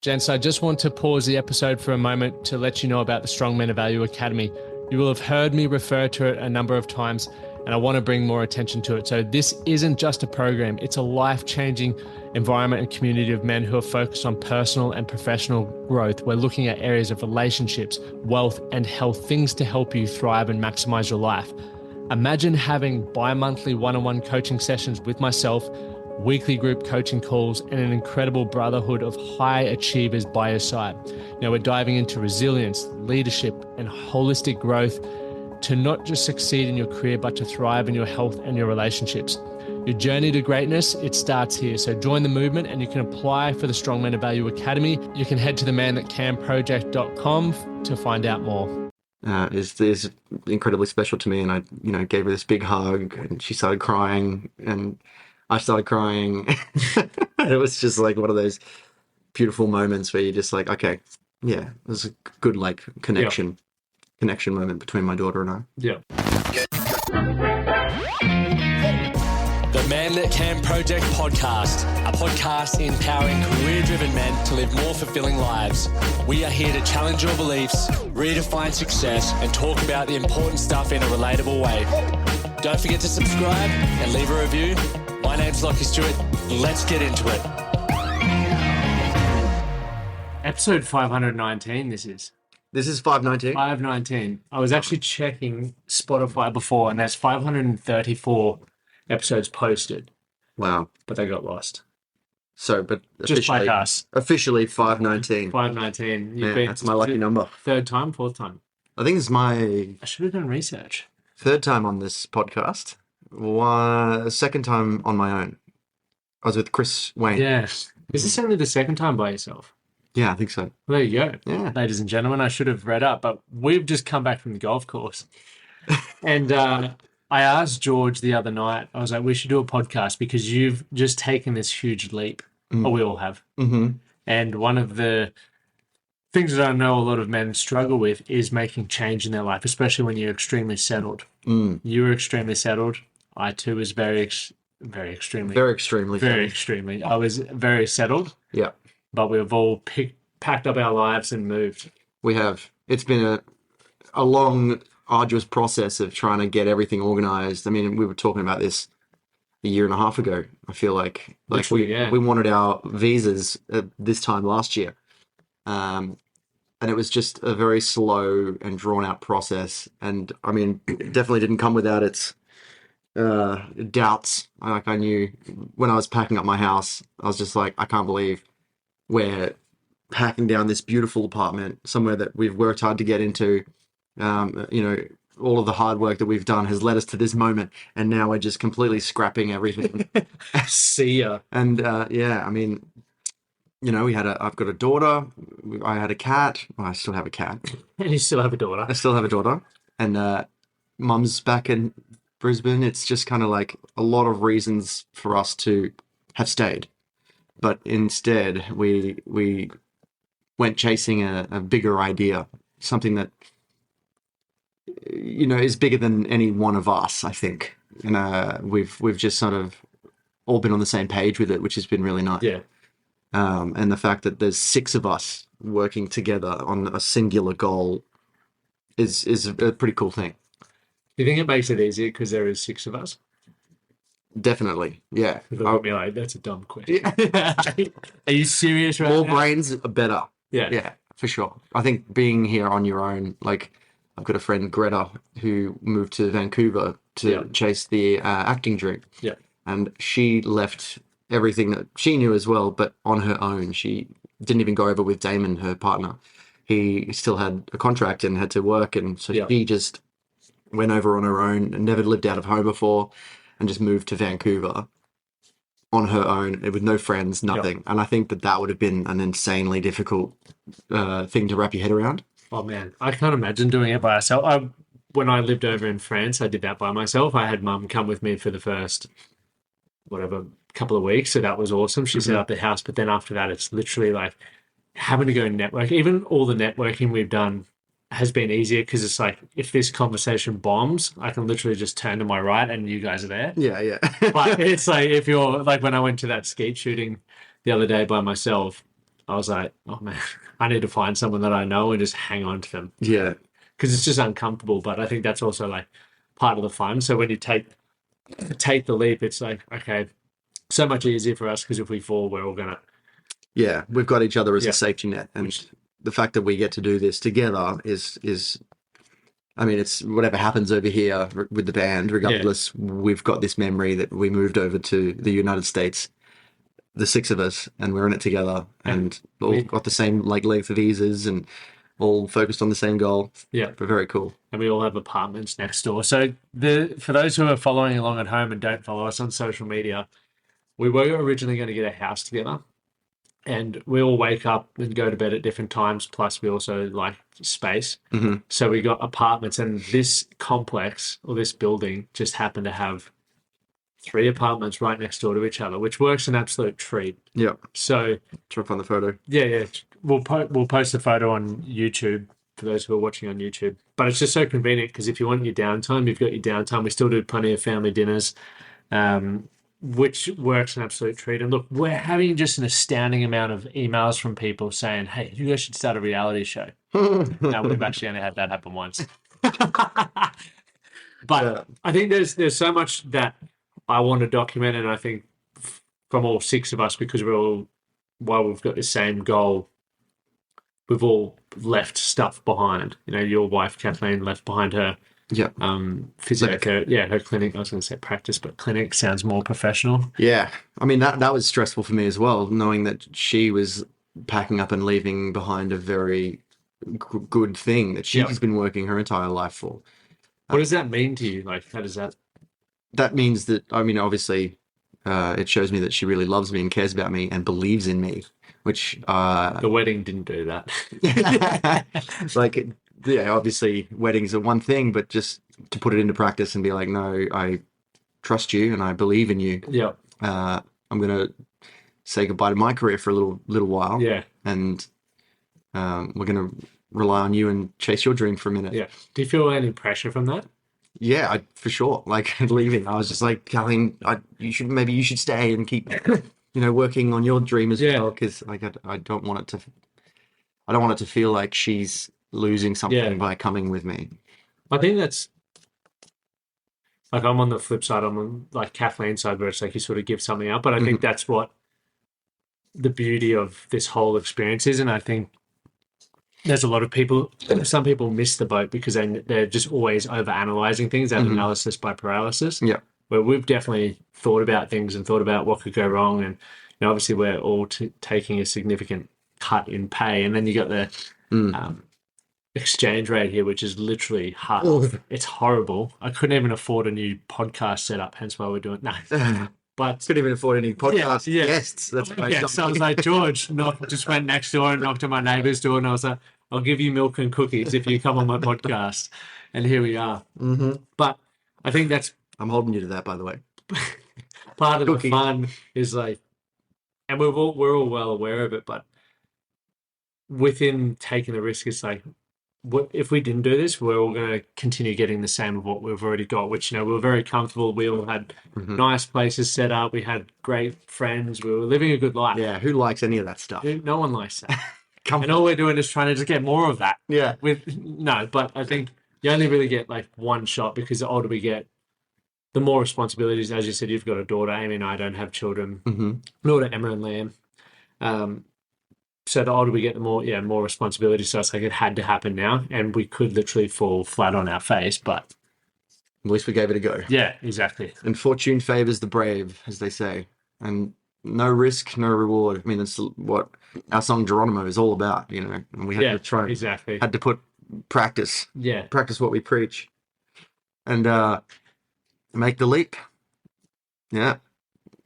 Gents, I just want to pause the episode for a moment to let you know about the Strong Men of Value Academy. You will have heard me refer to it a number of times, and I want to bring more attention to it. So this isn't just a program, it's a life-changing environment and community of men who are focused on personal and professional growth. We're looking at areas of relationships, wealth, and health, things to help you thrive and maximize your life. Imagine having bi-monthly one-on-one coaching sessions with myself, weekly group coaching calls, and an incredible brotherhood of high achievers by your side. Now we're diving into resilience, leadership, and holistic growth to not just succeed in your career, but to thrive in your health and your relationships. Your journey to greatness, it starts here. So join the movement and you can apply for the Strong Men of Value Academy. You can head to themanthatcanproject.com to find out more. Is incredibly special to me, and I gave her this big hug and she started crying and I started crying. And it was just like one of those beautiful moments where you're just like, okay, yeah, it was a good connection moment between my daughter and I. Yeah. The Man That Can Project podcast, a podcast empowering career-driven men to live more fulfilling lives. We are here to challenge your beliefs, redefine success, and talk about the important stuff in a relatable way. Don't forget to subscribe and leave a review. My name's Lachlan Stuart. Let's get into it. Episode 519, this is. This is 519? 519. I was actually checking Spotify before, and there's 534 episodes posted. Wow. But they got lost. So, but just like us. Officially 519. 519. That's my lucky number. Third time, fourth time? I think it's I should have done research. Third time on this podcast. Second time on my own. I was with Chris Wayne. Yes. Is this only the second time by yourself? Yeah, I think so. Well, there you go. Yeah. Ladies and gentlemen, I should have read up, but we've just come back from the golf course. And I asked George the other night, I was like, we should do a podcast because you've just taken this huge leap. Or we all have. Mm-hmm. And one of the things that I know a lot of men struggle with is making change in their life, especially when you're extremely settled. You were extremely settled. I too was very extremely. I was very settled. Yeah. But we've all packed up our lives and moved. We have. It's been a long, arduous process of trying to get everything organized. I mean, we were talking about this a year and a half ago. I feel like we wanted our visas this time last year. And it was just a very slow and drawn out process. And I mean, it definitely didn't come without its doubts. I knew when I was packing up my house, I was just like, I can't believe we're packing down this beautiful apartment somewhere that we've worked hard to get into. All of the hard work that we've done has led us to this moment, and now we're just completely scrapping everything. See ya. And I mean, I've got a daughter. I had a cat. Well, I still have a cat. And you still have a daughter. I still have a daughter. And mum's back in Brisbane. It's just kind of like a lot of reasons for us to have stayed. But instead, we went chasing a bigger idea, something that, is bigger than any one of us, I think. And we've just sort of all been on the same page with it, which has been really nice. Yeah. And the fact that there's 6 of us working together on a singular goal is a pretty cool thing. Do you think it makes it easier because there is 6 of us? Definitely, yeah. Look at me like, that's a dumb question. Are you serious right More now? brains are better. Yeah, for sure. I think being here on your own, like I've got a friend, Greta, who moved to Vancouver to chase the acting dream. Yeah. And she left everything that she knew as well, but on her own. She didn't even go over with Damon, her partner. He still had a contract and had to work, and so she just went over on her own and never lived out of home before, and just moved to Vancouver on her own with no friends, nothing. Yep. And I think that would have been an insanely difficult thing to wrap your head around. Oh, man. I can't imagine doing it by myself. When I lived over in France, I did that by myself. I had mum come with me for the first, couple of weeks. So that was awesome. She set up the house. But then after that, it's literally like having to go network. Even all the networking we've done has been easier because it's like, if this conversation bombs, I can literally just turn to my right and you guys are there. Yeah. But it's like, if you're like, when I went to that skeet shooting the other day by myself, I was like, oh man, I need to find someone that I know and just hang on to them. Yeah. Because it's just uncomfortable. But I think that's also like part of the fun. So when you take the leap, it's like, okay, so much easier for us because if we fall, we're all gonna. Yeah, we've got each other as Yeah. a safety net, and the fact that we get to do this together is I mean, it's whatever happens over here with the band, regardless, we've got this memory that we moved over to the United States, the six of us, and we're in it together, and all got the same like length of visas and all focused on the same goal. Yeah. But very cool. And we all have apartments next door. So for those who are following along at home and don't follow us on social media, we were originally going to get a house together. And we all wake up and go to bed at different times. Plus, we also like space. Mm-hmm. So we got apartments. And this complex or this building just happened to have 3 apartments right next door to each other, which works an absolute treat. Yeah. So drop on the photo. Yeah. We'll post a photo on YouTube for those who are watching on YouTube. But it's just so convenient because if you want your downtime, you've got your downtime. We still do plenty of family dinners. Which works an absolute treat. And look, we're having just an astounding amount of emails from people saying, hey, you guys should start a reality show. Now, we've actually only had that happen once. But I think there's so much that I want to document, and I think from all 6 of us, because while we've got the same goal, we've all left stuff behind. You know, your wife, Kathleen, left behind her her clinic. I was going to say practice, but clinic sounds more professional. Yeah. I mean, that was stressful for me as well, knowing that she was packing up and leaving behind a very good thing that she's been working her entire life for. What does that mean to you? Like, how does that? That means that, I mean, obviously, it shows me that she really loves me and cares about me and believes in me, which... the wedding didn't do that. Like... Yeah, obviously weddings are one thing, but just to put it into practice and be like, no, I trust you and I believe in you. Yeah. I'm going to say goodbye to my career for a little while. Yeah. And we're going to rely on you and chase your dream for a minute. Yeah. Do you feel any pressure from that? Yeah, for sure. Like leaving, I was just like, Colleen, you should stay and keep, working on your dream as well. Because like, I don't want it to feel like she's losing something by coming with me. I think that's like, I'm on the flip side. I'm on like Kathleen's side where it's like you sort of give something up, but I think that's what the beauty of this whole experience is. And I think there's a lot of people, some people miss the boat because they're just always over analyzing things, and analysis by paralysis. Yeah. Where we've definitely thought about things and thought about what could go wrong. And obviously we're all taking a significant cut in pay. And then you got the, exchange rate here, which is literally half. It's horrible. I couldn't even afford a new podcast setup, hence why we're doing but couldn't even afford any podcast guests. That's so I was like, George, just went next door and knocked on my neighbor's door, and I was like, I'll give you milk and cookies if you come on my podcast. And here we are. But I think that's... I'm holding you to that, by the way. Part of the fun is like, and we're all well aware of it, but within taking the risk, it's like, if we didn't do this, we're all going to continue getting the same of what we've already got, which, we were very comfortable. We all had nice places set up. We had great friends. We were living a good life. Yeah, who likes any of that stuff? No one likes that. And all we're doing is trying to just get more of that. Yeah. But I think you only really get like one shot, because the older we get, the more responsibilities. As you said, you've got a daughter. Amy and I don't have children. Nor do Emma and Liam. So the older we get, the more responsibility. So it's like it had to happen now, and we could literally fall flat on our face, but at least we gave it a go. Yeah, exactly. And fortune favors the brave, as they say. And no risk, no reward. I mean, that's what our song Geronimo is all about, And we had to try, had to put practice what we preach, and make the leap. Yeah,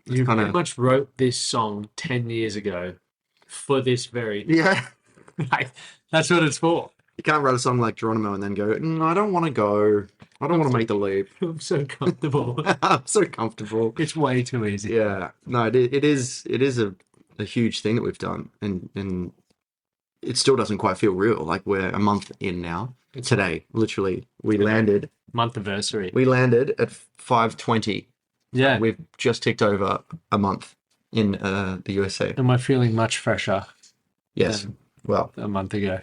you pretty much wrote this song 10 years ago. For this very... Yeah. Like, that's what it's for. You can't write a song like Geronimo and then go, I don't want to go. I don't want to make the leap. I'm so comfortable. I'm so comfortable. It's way too easy. Yeah. No, it is a huge thing that we've done. And it still doesn't quite feel real. Like, we're a month in now. Today, literally. We landed. Month anniversary. We landed at 5:20. Yeah. We've just ticked over a month in the USA. Am I feeling much fresher? Yes. Well, a month ago.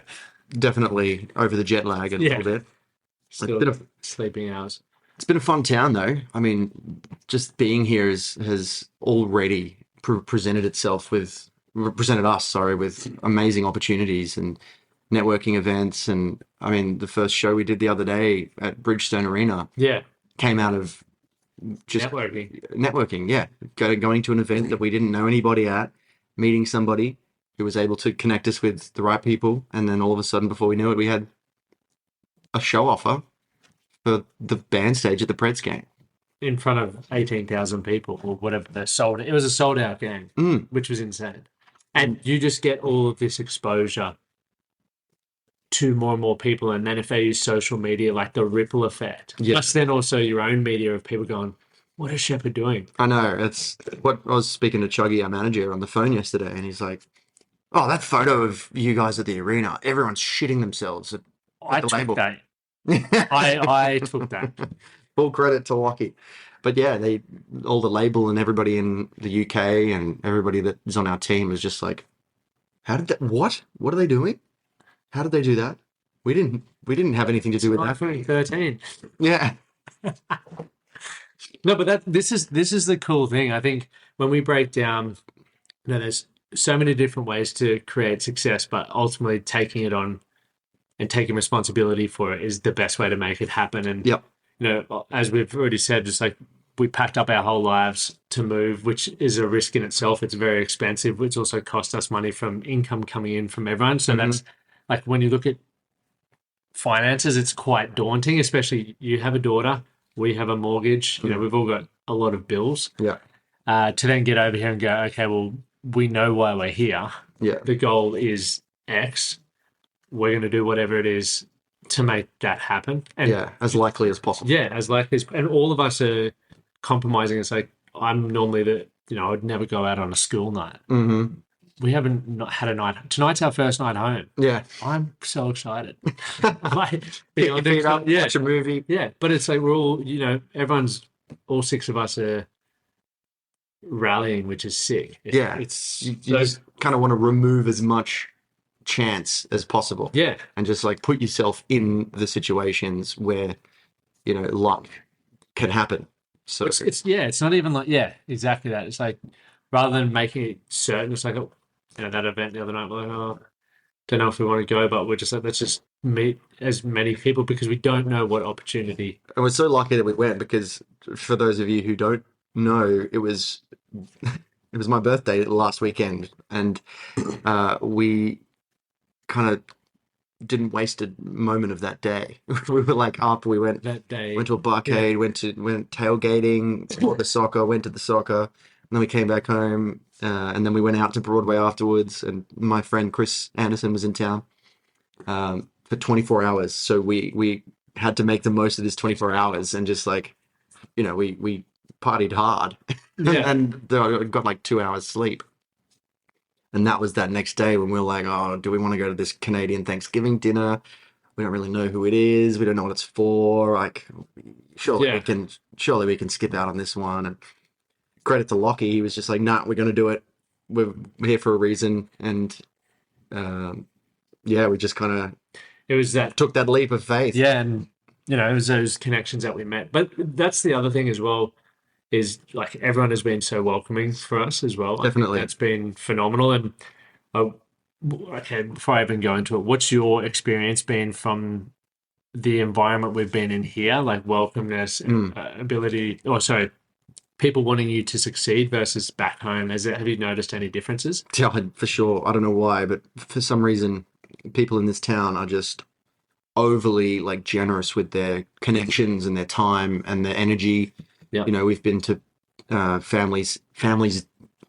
definitely over the jet lag a little bit. Still sleeping hours. It's been a fun town, though. I mean, just being here has already presented us, sorry, with amazing opportunities and networking events. And I mean, the first show we did the other day at Bridgestone Arena came out of just networking. Yeah, going to an event that we didn't know anybody at, meeting somebody who was able to connect us with the right people, and then all of a sudden, before we knew it, we had a show offer for the band stage at the Preds game in front of 18,000 people or whatever. It was a sold out game, which was insane. And you just get all of this exposure to more and more people, and then if they use social media, like the ripple effect. Plus, then also your own media of people going, "What is Sheppard doing?" I know. It's what I was speaking to Chuggy, our manager, on the phone yesterday, and he's like, "Oh, that photo of you guys at the arena, everyone's shitting themselves at the label." I took that. Full credit to Lachlan. But yeah, all the label and everybody in the UK and everybody that is on our team is just like, how did that? What are they doing? How did they do that? We didn't have anything to do with that. 2013. Yeah. No, but this is the cool thing. I think when we break down, there's so many different ways to create success, but ultimately taking it on and taking responsibility for it is the best way to make it happen. And as we've already said, just like we packed up our whole lives to move, which is a risk in itself. It's very expensive, which also cost us money from income coming in from everyone. So that's like when you look at finances, it's quite daunting, especially you have a daughter, we have a mortgage, we've all got a lot of bills. Yeah. To then get over here and go, okay, well, we know why we're here. Yeah. The goal is X. We're going to do whatever it is to make that happen. And as likely as possible. Yeah, as likely as, and all of us are compromising. It's like, I'm normally I'd never go out on a school night. Mm-hmm. We haven't had a night. Tonight's our first night home. Yeah. I'm so excited. Like, watch a movie. Yeah, but it's like we're all, everyone's, all six of us are rallying, which is sick. You just kind of want to remove as much chance as possible. Yeah. And just like put yourself in the situations where, luck can happen. So it's not even like, exactly that. It's like, rather than making it certain, it's like, that event the other night, we're like, don't know if we want to go, but we're just like, let's just meet as many people because we don't know what opportunity. And we're so lucky that we went because for those of you who don't know, it was my birthday last weekend, and we kind of didn't waste a moment of that day. We were like, after we went to a barcade, went tailgating, bought the soccer, went to the soccer, and then we came back home, and then we went out to Broadway afterwards, and my friend Chris Anderson was in town for 24 hours. So we had to make the most of this 24 hours and just like, we partied hard and got like 2 hours sleep. And that was that next day when we were like, oh, do we want to go to this Canadian Thanksgiving dinner? We don't really know who it is. We don't know what it's for. Like, surely we can skip out on this one. And credit to Lockie, he was just like, nah, we're going to do it. We're here for a reason. And we just kind of took that leap of faith. Yeah, and it was those connections that we met. But that's the other thing as well, is like everyone has been so welcoming for us as well. Definitely. That's been phenomenal. And before I even go into it, what's your experience been from the environment we've been in here, like welcomeness, people wanting you to succeed versus back home? Have you noticed any differences? Yeah, for sure. I don't know why, but for some reason, people in this town are just overly like generous with their connections and their time and their energy. Yeah. We've been to families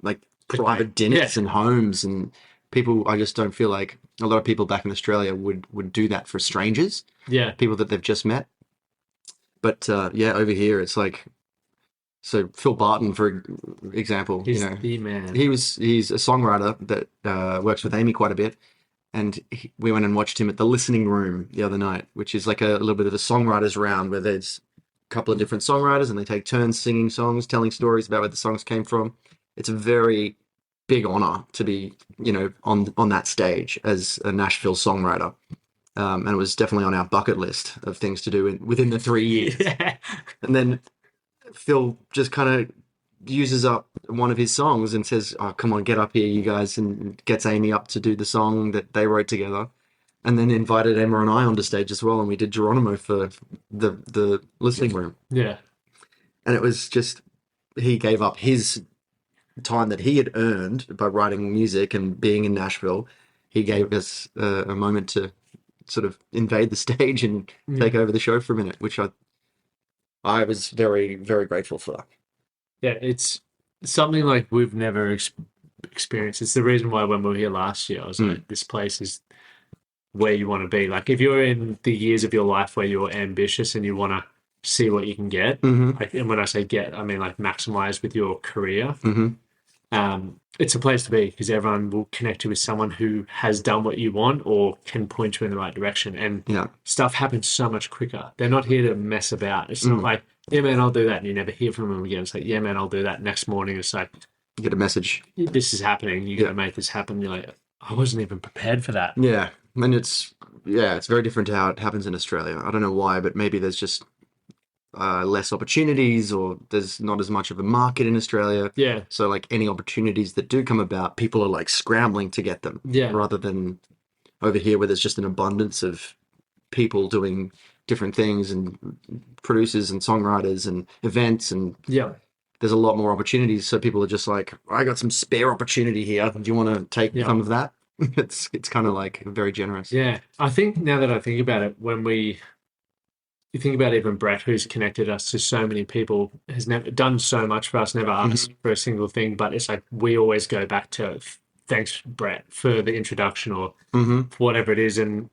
like private dinners and homes, and people, I just don't feel like a lot of people back in Australia would do that for strangers. Yeah. People that they've just met. But over here it's like, so Phil Barton, for example, he's the man. He's a songwriter that works with Amy quite a bit. And we went and watched him at the Listening Room the other night, which is like a little bit of a songwriters round where there's a couple of different songwriters and they take turns singing songs, telling stories about where the songs came from. It's a very big honor to be, on that stage as a Nashville songwriter. And it was definitely on our bucket list of things to do within the 3 years. Yeah. And then Phil just kind of uses up one of his songs and says, "Oh, come on, get up here, you guys," and gets Amy up to do the song that they wrote together. And then invited Emma and I onto stage as well, and we did Geronimo for the listening room. Yeah. And it was just, he gave up his time that he had earned by writing music and being in Nashville. He gave us a moment to sort of invade the stage and take over the show for a minute, which I was very, very grateful for. Yeah, it's something like we've never experienced. It's the reason why when we were here last year, I was like, this place is where you want to be. Like, if you're in the years of your life where you're ambitious and you want to see what you can get, like, and when I say get, I mean like maximize with your career, it's a place to be, because everyone will connect you with someone who has done what you want or can point you in the right direction. And stuff happens so much quicker. They're not here to mess about. It's not like, yeah, man, I'll do that, and you never hear from them again. It's like, yeah, man, I'll do that. Next morning, it's like, you get a message. This is happening. You got to make this happen. You're like, I wasn't even prepared for that. Yeah. And it's very different to how it happens in Australia. I don't know why, but maybe there's just less opportunities, or there's not as much of a market in Australia. Yeah. So like any opportunities that do come about, people are like scrambling to get them. Yeah. Rather than over here where there's just an abundance of people doing different things, and producers and songwriters and events, and there's a lot more opportunities. So people are just like, I got some spare opportunity here. Do you want to take some of that? It's kind of like very generous. Yeah. I think now that I think about it, you think about even Brett, who's connected us to so many people, has never done so much for us, never asked for a single thing, but it's like we always go back to thanks, Brett, for the introduction or whatever it is. And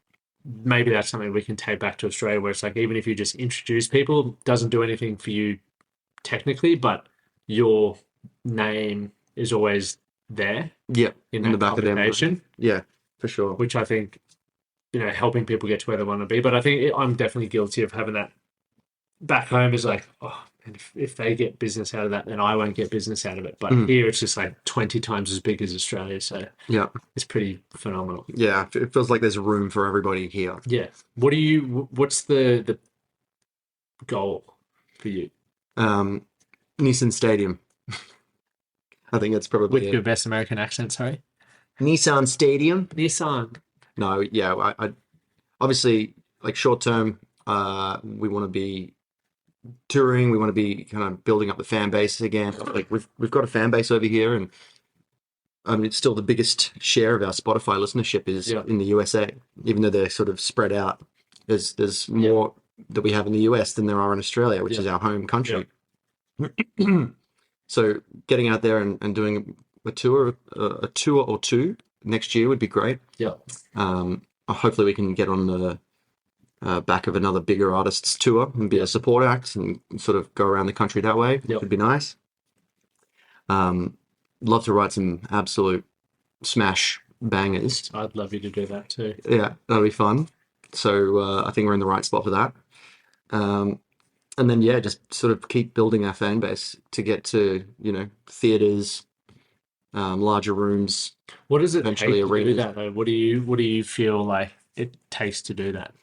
maybe that's something we can take back to Australia, where it's like, even if you just introduce people, doesn't do anything for you technically, but your name is always there. Yep. In the back of them. Yeah, for sure. Which I think, helping people get to where they want to be. But I think I'm definitely guilty of having that back home, is like, oh, and if they get business out of that, then I won't get business out of it. But here it's just like 20 times as big as Australia. So it's pretty phenomenal. Yeah, it feels like there's room for everybody here. Yeah. What's the goal for you? Nissan Stadium. I think that's probably with your best American accent, sorry. Nissan Stadium. Nissan. No, yeah, I obviously, like, short term, we want to be touring. We want to be kind of building up the fan base again. Like we've got a fan base over here, and I mean, it's still the biggest share of our Spotify listenership is in the USA, even though they're sort of spread out. There's more that we have in the US than there are in Australia, which is our home country. So getting out there and doing a tour or two next year would be great. Yeah. Hopefully we can get on the back of another bigger artists tour and be a support act and sort of go around the country that way. It would be nice. Love to write some absolute smash bangers. I'd love you to do that too. Yeah, that'll be fun. So I think we're in the right spot for that. And then, just sort of keep building our fan base to get to, theaters, larger rooms. What does it take to do that, though? What do you feel like it takes to do that?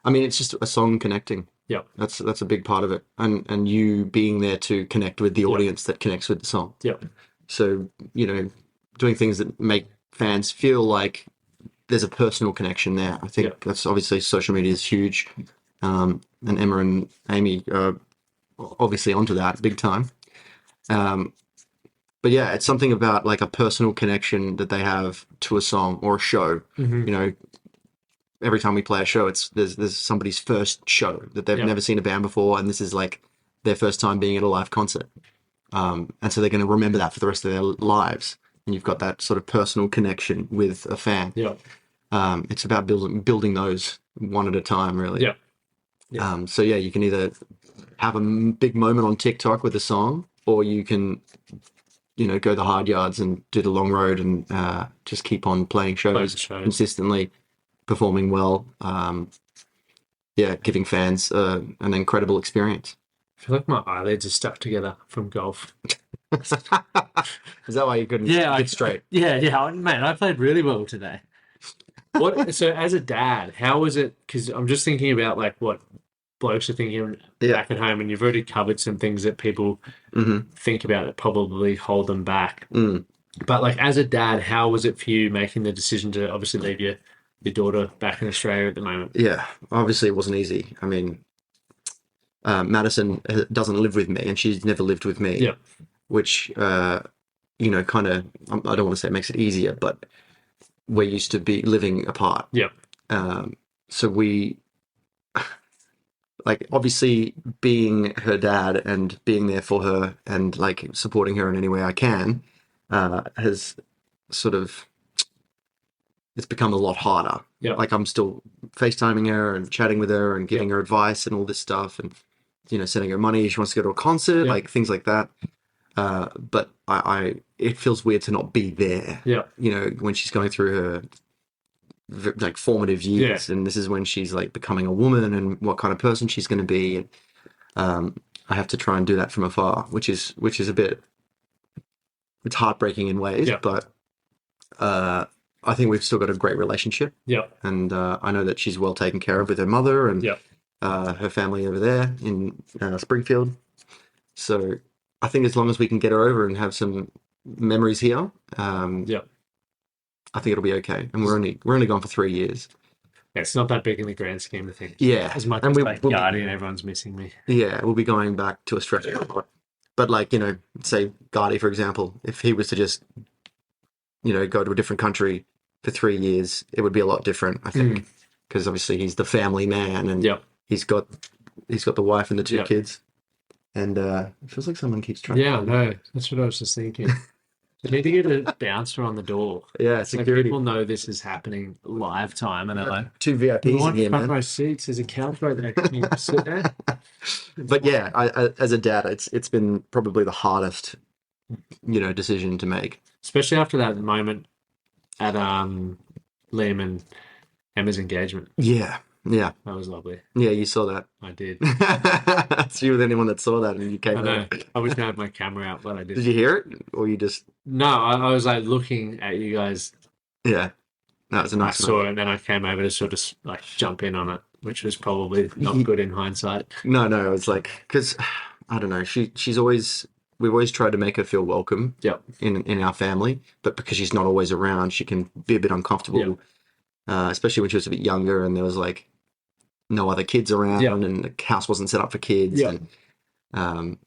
I mean, it's just a song connecting. Yeah. That's a big part of it. And you being there to connect with the audience that connects with the song. Yeah. So, doing things that make fans feel like there's a personal connection there. I think that's obviously social media is huge. And Emma and Amy are obviously onto that big time. But yeah, it's something about like a personal connection that they have to a song or a show. Every time we play a show, there's somebody's first show that they've never seen a band before, and this is like their first time being at a live concert. And so they're going to remember that for the rest of their lives. And you've got that sort of personal connection with a fan. Yeah. It's about building those one at a time, really. Yeah. So you can either have a big moment on TikTok with a song, or you can, go the hard yards and do the long road and just keep on playing shows consistently, performing well. Giving fans an incredible experience. I feel like my eyelids are stuck together from golf. Is that why you couldn't get straight? Man, I played really well today. So as a dad, how was it? Because I'm just thinking about like what blokes are thinking back at home, and you've already covered some things that people think about that probably hold them back. But like as a dad, how was it for you making the decision to obviously leave your daughter back in Australia at the moment? Yeah, obviously it wasn't easy. I mean, Madison doesn't live with me, and she's never lived with me. Yeah. Which kind of, I don't want to say it makes it easier, but we're used to be living apart. Yeah. So we, like, obviously being her dad and being there for her and like supporting her in any way I can, has sort of, it's become a lot harder. Yeah. Like I'm still FaceTiming her and chatting with her and giving her advice and all this stuff, and sending her money. She wants to go to a concert, like things like that. But it feels weird to not be there. Yeah. When she's going through her like formative years, and this is when she's like becoming a woman and what kind of person she's going to be. And I have to try and do that from afar, which is a bit, it's heartbreaking in ways, but I think we've still got a great relationship. Yeah. And I know that she's well taken care of with her mother and her family over there in Springfield. So I think as long as we can get her over and have some memories here, I think it'll be okay. And we're only gone for 3 years. Yeah, it's not that big in the grand scheme of things. Yeah, as much as like Guardian, everyone's missing me. Yeah, we'll be going back to Australia. But like say Guardy, for example, if he was to just go to a different country for 3 years, it would be a lot different, I think, because obviously he's the family man, and he's got the wife and the two kids. And it feels like someone keeps trying. Yeah, no, that's what I was just thinking. You need to get a bouncer on the door. Yeah, security. So people know this is happening live time, and they're like, 2 VIPs in here, man. My seats. There's a couch right there. Can you sit there? But yeah, I as a dad, it's been probably the hardest, decision to make. Especially after that moment at Liam and Emma's engagement. Yeah. That was lovely. Yeah, you saw that. I did. So you were the only one that saw that, and you came. I know. I was gonna have my camera out, but I didn't. Did you hear it, or you just? No, I was like looking at you guys. Yeah, that was a nice. I saw it, and then I came over to sort of like jump in on it, which was probably not good in hindsight. No, it was like, because I don't know. We've always tried to make her feel welcome. In our family, but because she's not always around, she can be a bit uncomfortable. Especially when she was a bit younger, and there was like no other kids around, and the house wasn't set up for kids. And I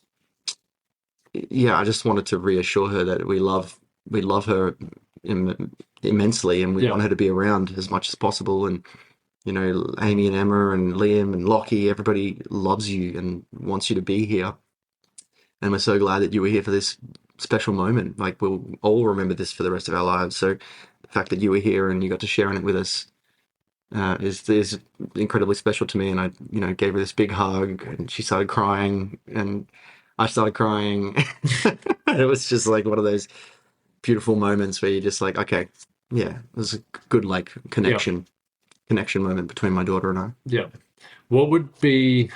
just wanted to reassure her that we love her immensely, and we want her to be around as much as possible. And Amy and Emma and Liam and Lockie, everybody loves you and wants you to be here. And we're so glad that you were here for this special moment. Like, we'll all remember this for the rest of our lives. So the fact that you were here and you got to share in it with us is incredibly special to me. And I gave her this big hug, and she started crying, and I started crying. It was just like one of those beautiful moments where you're just like, okay, yeah, it was a good like connection moment between my daughter and I. Yeah. What would be,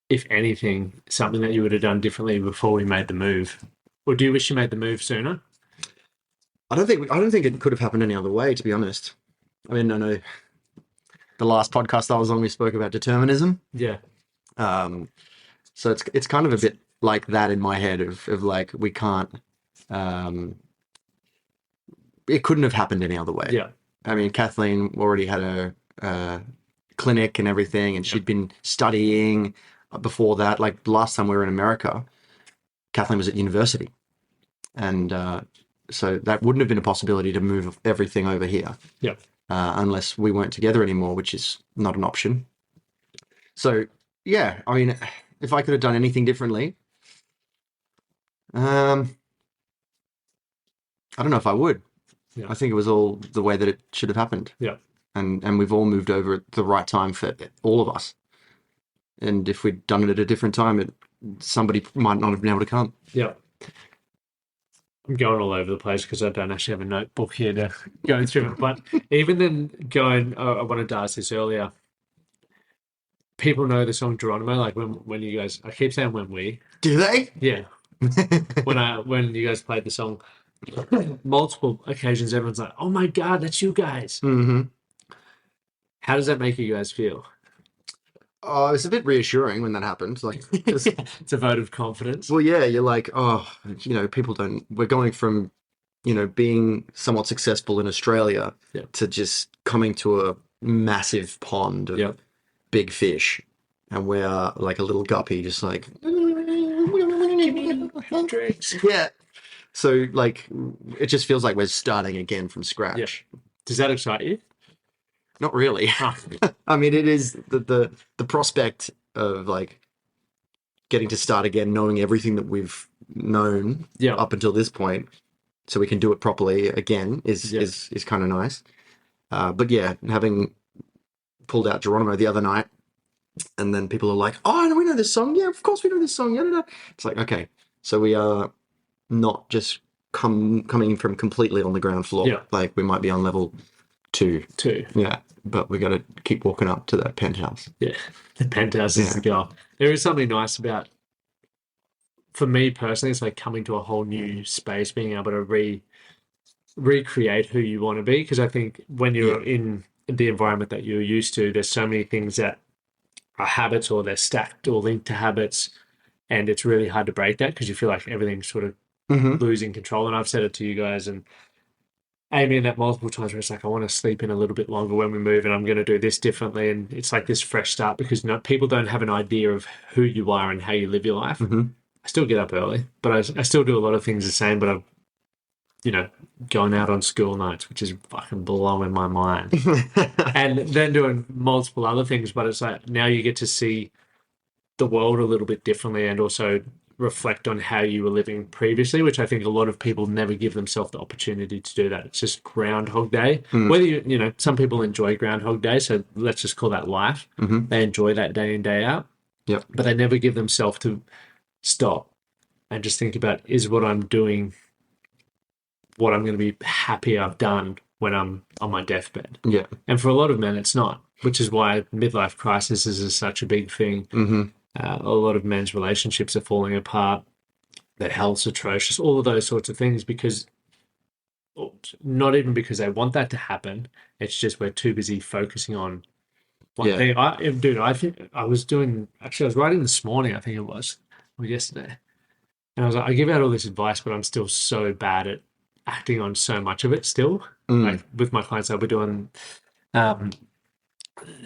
if anything, something that you would have done differently before we made the move? Or do you wish you made the move sooner? I don't think it could have happened any other way, to be honest. I mean, I know the last podcast I was on, we spoke about determinism. Yeah. So it's kind of a bit like that in my head of like, we can't, it couldn't have happened any other way. Yeah. I mean, Kathleen already had a clinic and everything, and she'd been studying before that. Like last time we were in America, Kathleen was at university, and so that wouldn't have been a possibility to move everything over here. Yeah. Unless we weren't together anymore, which is not an option. So yeah, I mean, if I could have done anything differently, I don't know if I would. Yeah. I think it was all the way that it should have happened. Yeah. And we've all moved over at the right time for all of us. And if we'd done it at a different time, somebody might not have been able to come. Yeah. I'm going all over the place because I don't actually have a notebook here to go through it. But even then I wanted to ask this earlier. People know the song Geronimo, like when you guys, I keep saying when we. Do they? Yeah. when you guys played the song, multiple occasions, everyone's like, "Oh my God, that's you guys." Mm-hmm. How does that make you guys feel? Oh, it's a bit reassuring when that happens. Like, 'cause- It's a vote of confidence. well, yeah, you're like, oh, people don't. We're going from, being somewhat successful in Australia to just coming to a massive pond of big fish, and we're like a little guppy, just like, yeah. So like, it just feels like we're starting again from scratch. Yeah. Does that excite you? Not really. I mean, it is the prospect of like getting to start again, knowing everything that we've known up until this point, so we can do it properly again is kind of nice. But yeah, having pulled out Geronimo the other night, and then people are like, "Oh, we know this song. Yeah, of course we know this song." Yeah, it's like, okay, so we are not just coming from completely on the ground floor. Yeah. Like we might be on level 2. Yeah, but we got to keep walking up to that penthouse. Yeah, the penthouse is the goal. There is something nice about, for me personally, it's like coming to a whole new space, being able to recreate who you want to be. Because I think when you're in the environment that you're used to, there's so many things that are habits, or they're stacked or linked to habits, and it's really hard to break that because you feel like everything's sort of losing control. And I've said it to you guys and Amy and that multiple times, where it's like, I want to sleep in a little bit longer when we move, and I'm going to do this differently. And it's like this fresh start, because people don't have an idea of who you are and how you live your life. I still get up early, but I still do a lot of things the same, but I've, going out on school nights, which is fucking blowing my mind. And then doing multiple other things, but it's like now you get to see the world a little bit differently, and also reflect on how you were living previously, which I think a lot of people never give themselves the opportunity to do that. It's just Groundhog Day. Whether some people enjoy Groundhog Day, so let's just call that life. They enjoy that day in, day out. Yep. But they never give themselves to stop and just think about, is what I'm doing what I'm going to be happy I've done when I'm on my deathbed? Yeah. And for a lot of men, it's not, which is why midlife crisis is such a big thing. A lot of men's relationships are falling apart. Their health's atrocious. All of those sorts of things, because not even because they want that to happen. It's just we're too busy focusing on one thing. I think I was writing this morning, I think it was, or yesterday. And I was like, I give out all this advice, but I'm still so bad at acting on so much of it still. Like with my clients, I'll be doing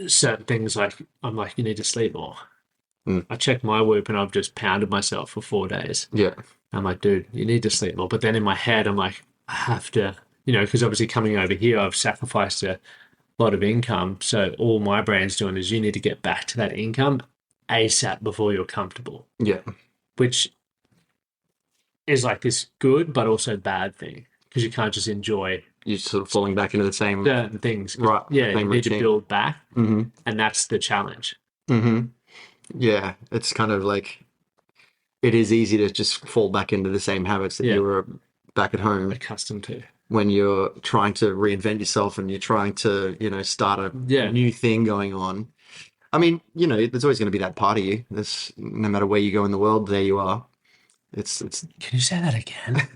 certain things, like I'm like, you need to sleep more. I check my Whoop and I've just pounded myself for 4 days. Yeah. I'm like, dude, you need to sleep more. But then in my head, I'm like, I have to, because obviously coming over here, I've sacrificed a lot of income. So all my brain's doing is, you need to get back to that income ASAP before you're comfortable. Yeah. Which is like this good but also bad thing, because you can't just enjoy. You're sort of falling back into the same certain things. Right. Yeah, you need routine. to build back. And that's the challenge. Yeah, it's kind of like, it is easy to just fall back into the same habits that you were back at home accustomed to, when you're trying to reinvent yourself and you're trying to, start a new thing going on. I mean, there's always going to be that part of you. There's, no matter where you go in the world, there you are. It's. Can you say that again?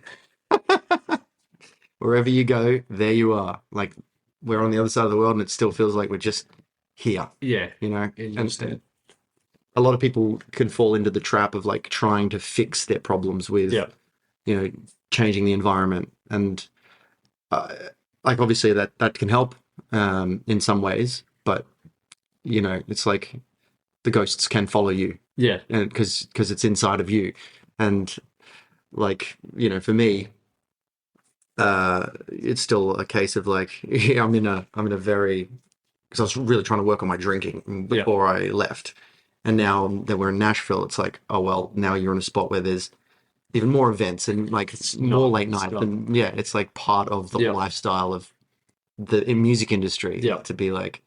Wherever you go, there you are. Like, we're on the other side of the world, and it still feels like we're just here. Yeah. And a lot of people can fall into the trap of like trying to fix their problems with, changing the environment. And like, obviously that can help in some ways, but it's like the ghosts can follow you. Yeah. And because it's inside of you. And like, for me, it's still a case of like, I'm in a very, because I was really trying to work on my drinking before I left. And now that we're in Nashville, it's like, oh, well, now you're in a spot where there's even more events and like it's more late night. And it's like part of the lifestyle of the music industry to be like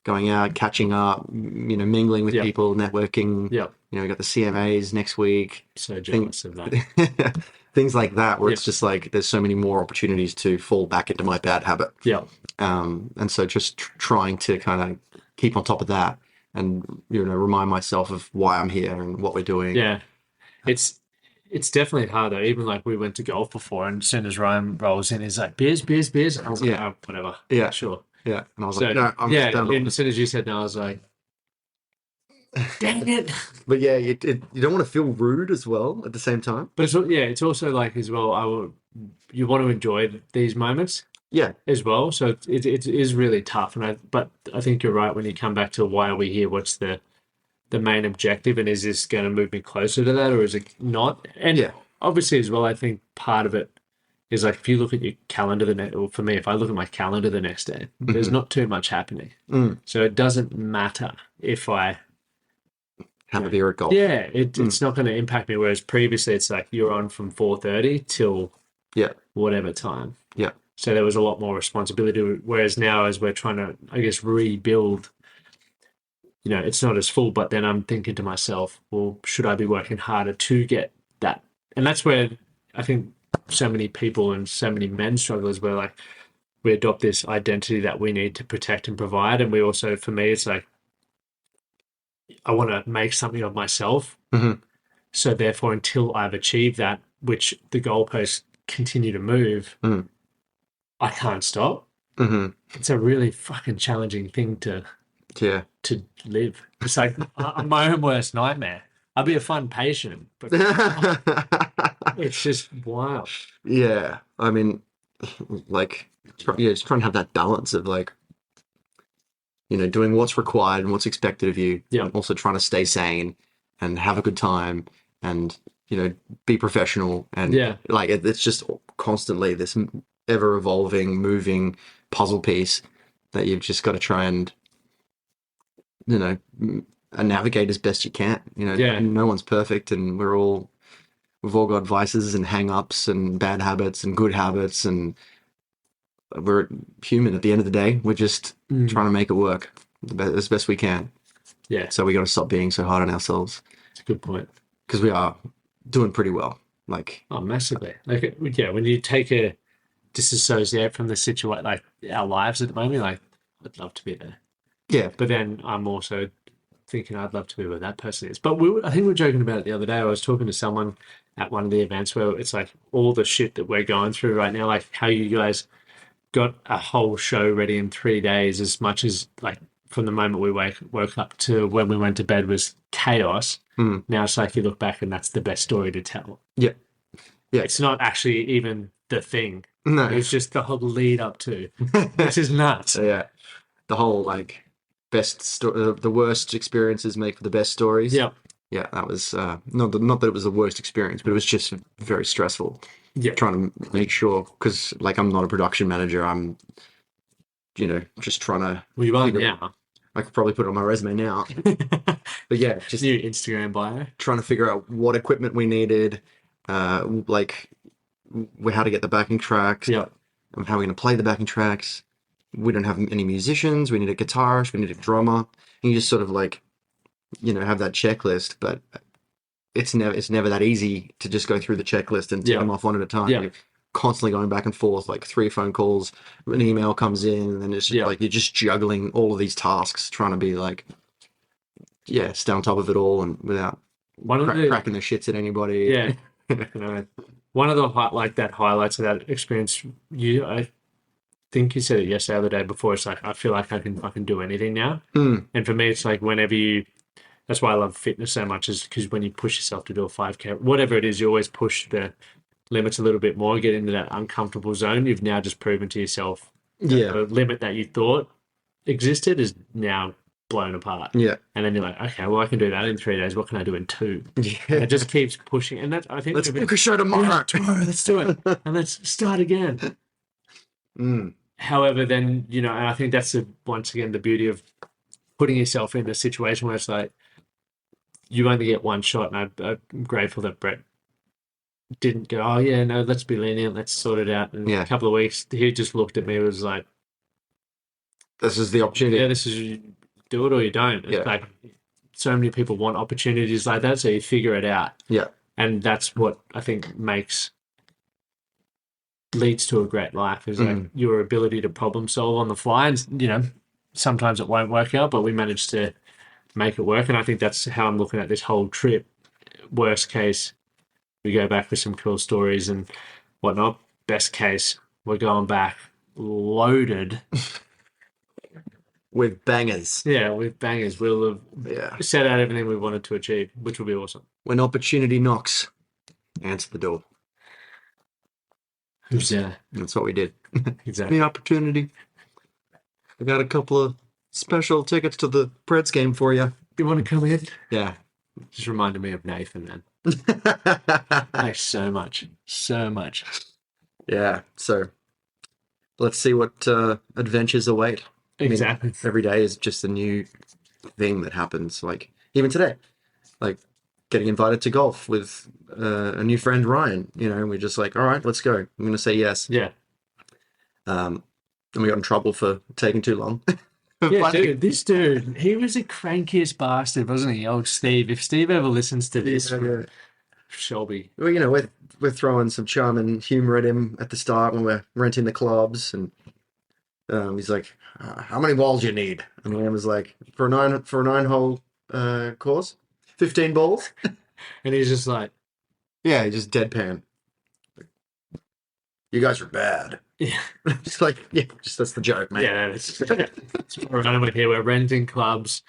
going out, catching up, mingling with people, networking. We got the CMAs next week. So jealous of that. Things like that, where it's just like there's so many more opportunities to fall back into my bad habit. And so just trying to kind of keep on top of that and remind myself of why I'm here and what we're doing. Yeah, it's it's definitely harder. Even like we went to golf before, and as soon as Ryan rolls in, he's like, beers, beers, beers. And I was like, oh, whatever. Yeah. Sure. Yeah. And I was So, like, no, I'm yeah, down and as soon as you said no, I was like, dang it. But yeah, you don't want to feel rude as well at the same time. But it's also like as well, you want to enjoy these moments. Yeah. As well. So it is really tough. But I think you're right when you come back to why are we here? What's the main objective? And is this going to move me closer to that or is it not? And obviously as well, I think part of it is like if you look at your calendar or for me, if I look at my calendar the next day, there's not too much happening. So it doesn't matter if I have a beer at golf. Yeah, it's not going to impact me. Whereas previously it's like you're on from 4:30 till whatever time. Yeah. So there was a lot more responsibility. Whereas now, as we're trying to, I guess, rebuild, it's not as full. But then I'm thinking to myself, well, should I be working harder to get that? And that's where I think so many people and so many men struggle as well. Like we adopt this identity that we need to protect and provide. And we also, for me, it's like, I want to make something of myself. So therefore, until I've achieved that, which the goalposts continue to move, I can't stop. It's a really fucking challenging thing to live. It's like I'm my own worst nightmare. I'll be a fun patient, but it's just wild. Yeah, I mean, like, just trying to have that balance of like, doing what's required and what's expected of you. Yeah. Also trying to stay sane and have a good time and be professional and like it's just constantly this ever evolving, moving puzzle piece that you've just got to try and navigate as best you can. No one's perfect, and we've all got vices and hang-ups and bad habits and good habits, and we're human at the end of the day. We're just trying to make it work as best we can. Yeah. So we got to stop being so hard on ourselves. It's a good point. Because we are doing pretty well. Like, oh, massively. Like, when you disassociate from the situation, like our lives at the moment, like I'd love to be there. Yeah. But then I'm also thinking I'd love to be where that person is. But I think we were joking about it the other day. I was talking to someone at one of the events where it's like all the shit that we're going through right now, like how you guys got a whole show ready in 3 days, as much as like from the moment we woke up to when we went to bed was chaos. Now it's like you look back and that's the best story to tell. Yeah. It's not actually even the thing. No. It's just the whole lead up to, which is nuts. The whole like the worst experiences make for the best stories. Yeah, that was not that it was the worst experience, but it was just very stressful. Yeah, trying to make sure, because like I'm not a production manager. I'm, just trying to. Well, you are now. I could probably put it on my resume now. But yeah, just new Instagram bio. Trying to figure out what equipment we needed, like how to get the backing tracks. Yeah, and how we're going to play the backing tracks. We don't have any musicians. We need a guitarist. We need a drummer. And you just sort of like, have that checklist, but it's never that easy to just go through the checklist and tick them off one at a time. Yeah. You're constantly going back and forth, like 3 phone calls, an email comes in, and then it's just like you're just juggling all of these tasks, trying to be like, stay on top of it all and without cracking the shits at anybody. Yeah. One of the highlights of that experience, I think you said it yesterday or the day before, it's like I feel like I can do anything now. And for me it's like that's why I love fitness so much, is because when you push yourself to do a 5K, whatever it is, you always push the limits a little bit more, get into that uncomfortable zone. You've now just proven to yourself the limit that you thought existed is now blown apart. And then you're like, okay, well I can do that in 3 days, what can I do in 2? And it just keeps pushing, and that I think let's book a show tomorrow. Let's do it, and let's start again. However, then, and I think that's once again the beauty of putting yourself in a situation where it's like you only get one shot. And I'm grateful that Brett didn't go, oh yeah, no, let's be lenient, let's sort it out. In a couple of weeks, he just looked at me and was like, this is the opportunity. Yeah, this is, do it or you don't. It's like so many people want opportunities like that, so you figure it out. Yeah. And that's what I think leads to a great life, is like your ability to problem solve on the fly. And sometimes it won't work out, but we managed to make it work. And I think that's how I'm looking at this whole trip. Worst case, We go back with some cool stories and whatnot. Best case, we're going back loaded. With bangers. Yeah, with bangers. We'll Yeah. have set out everything we wanted to achieve, which will be awesome. When opportunity knocks, answer the door. Who's there? That's what we did. Exactly. The opportunity. I got a couple of special tickets to the Preds game for you. You want to come in? Yeah. Just reminded me of Nathan, man. Thanks so much. So much. Yeah. So let's see what adventures await. Exactly. I mean, every day is just a new thing that happens. Like even today, like getting invited to golf with a new friend, Ryan. You know, and we're just like, all right, let's go. I'm going to say yes. Yeah. And we got in trouble for taking too long. Yeah, dude, this dude, he was the crankiest bastard, wasn't he? Old Steve. If Steve ever listens to this, Yeah. Shelby. Well, you know, we're throwing some charm and humor at him at the start when we're renting the clubs, and he's like, "How many balls you need?" And Liam was like, "For a 9-hole course, 15 balls." And he's just like, Yeah, he just deadpan. You guys are bad. yeah, Just like, yeah, just that's the joke, mate. yeah, that's what we're running with here. We're renting clubs.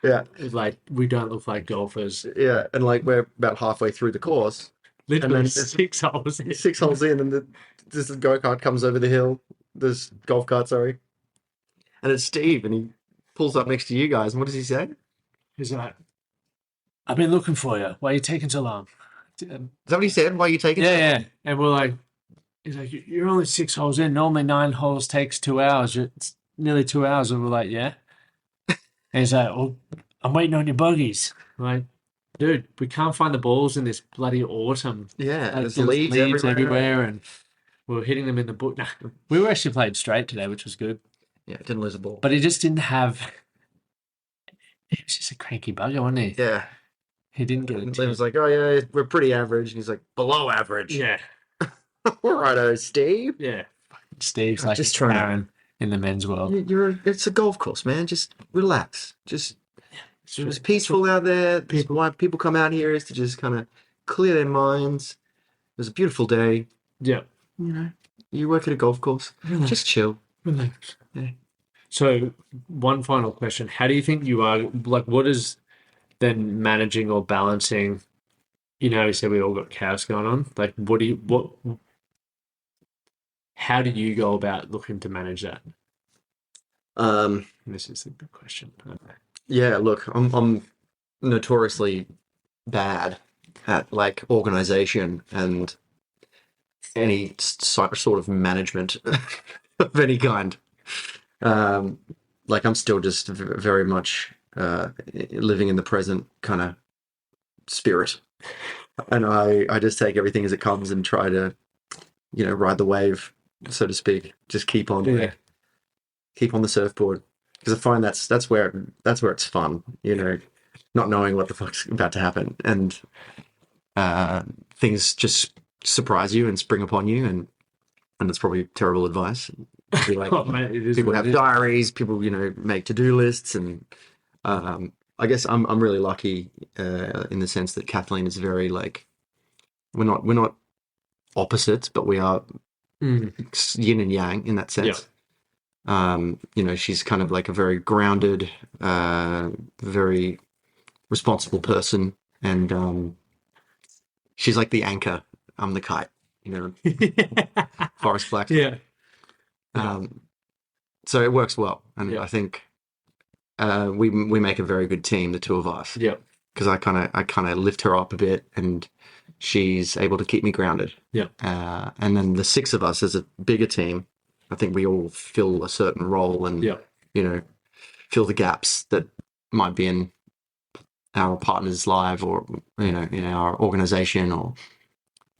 Yeah, It's like, we don't look like golfers. yeah, and like we're about halfway through the course, Literally then 6 holes in. 6 holes in, and this go-kart comes over the hill. This golf cart, sorry, and it's Steve, and he pulls up next to you guys, and what does he say? He's like, I've been looking for you. Why are you taking so long? Is that what he said? Why are you taking? Yeah. And we're like, he's like, you're only 6 holes in. Normally 9 holes takes 2 hours. It's nearly 2 hours. And we're like, yeah. And he's like, well, I'm waiting on your buggies. I'm like, dude, we can't find the balls in this bloody autumn. Yeah, Like, there's there was leaves everywhere, and we were hitting them in the book. Nah, we were actually played straight today, which was good. Yeah, didn't lose a ball. But he just didn't have. He was just a cranky bugger, wasn't he? Yeah, He didn't get and it. Liam was like, "Oh yeah, we're pretty average," and he's like, "Below average." Yeah, Righto, Steve. yeah. Steve's I'm like just just trying to- Aaron in the men's world. It's a golf course, man. Just relax. Just It's it's peaceful out there. Why people come out here is to just kind of clear their minds. It was a beautiful day. Yeah. You know, you work at a golf course. Relax. Just chill. Relax. Yeah. So, one final question: how do you think you are? Like, what is then managing or balancing? You know, we said we all got chaos going on. Like, how do you go about looking to manage that? This is the big question. Okay. Yeah, look, I'm notoriously bad at like organization and any sort of management of any kind. Like I'm still just very much living in the present kind of spirit, and I just take everything as it comes and try to, you know, ride the wave, so to speak. Just keep on the surfboard, because I find that's where it's fun, you know, not knowing what the fuck's about to happen, and things just surprise you and spring upon you, and it's probably terrible advice. Be like, Oh, mate, it is people what have it is. diaries, people, you know, make to-do lists, and I guess I'm really lucky in the sense that Kathleen is very like, we're not opposites, but we are yin and yang in that sense. You know, she's kind of like a very grounded, very responsible person, and she's like the anchor. I'm the kite, you know, Forrest Black. Yeah. So it works well, and Yeah. I think we make a very good team, the two of us. Yeah. Because I kind of lift her up a bit, and she's able to keep me grounded. Yeah. And then the six of us as a bigger team, I think we all fill a certain role, and Yeah. you know, fill the gaps that might be in our partner's life, or you know, in our organization, or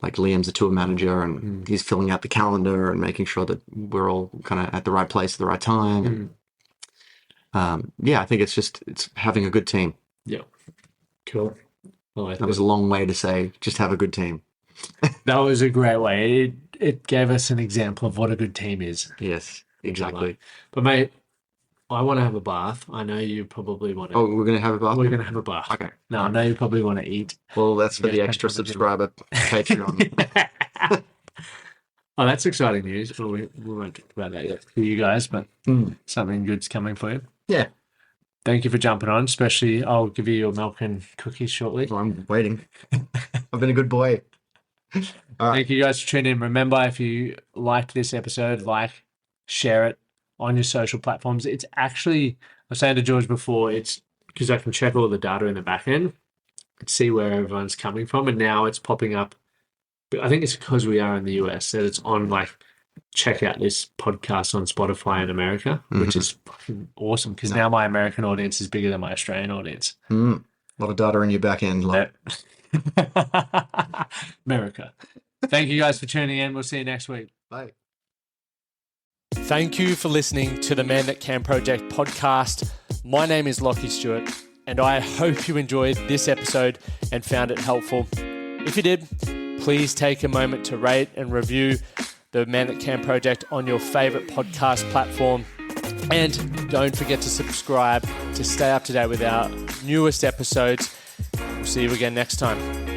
like Liam's a tour manager, and he's filling out the calendar and making sure that we're all kind of at the right place at the right time. Yeah, I think it's having a good team. Yeah. Cool. Well, That was a long way to say just have a good team. that was a great way. It gave us an example of what a good team is. Yes, exactly. But mate, I want to have a bath. I know you probably want to. Oh, we're going to have a bath? We're going to have a bath. Okay. No, I know you probably want to eat. Well, that's for the extra subscriber Patreon. Oh, that's exciting news. Well, we won't talk about that yet for you guys, but something good's coming for you. Yeah. Thank you for jumping on, especially I'll give you your milk and cookies shortly. Well, I'm waiting. I've been a good boy. All right. Thank you guys for tuning in. Remember, if you liked this episode, share it on your social platforms. It's actually, I was saying to George before, it's because I can check all the data in the back end and see where everyone's coming from. And now it's popping up. But I think it's because we are in the US that it's on check out this podcast on Spotify in America, which is fucking awesome because now my American audience is bigger than my Australian audience. A lot of data in your back end. America. Thank you guys for tuning in. We'll see you next week. Bye. Thank you for listening to the Man That Can Project podcast. My name is Lachlan Stuart, and I hope you enjoyed this episode and found it helpful. If you did, please take a moment to rate and review the Man That Can Project on your favorite podcast platform. And don't forget to subscribe to stay up to date with our newest episodes. We'll see you again next time.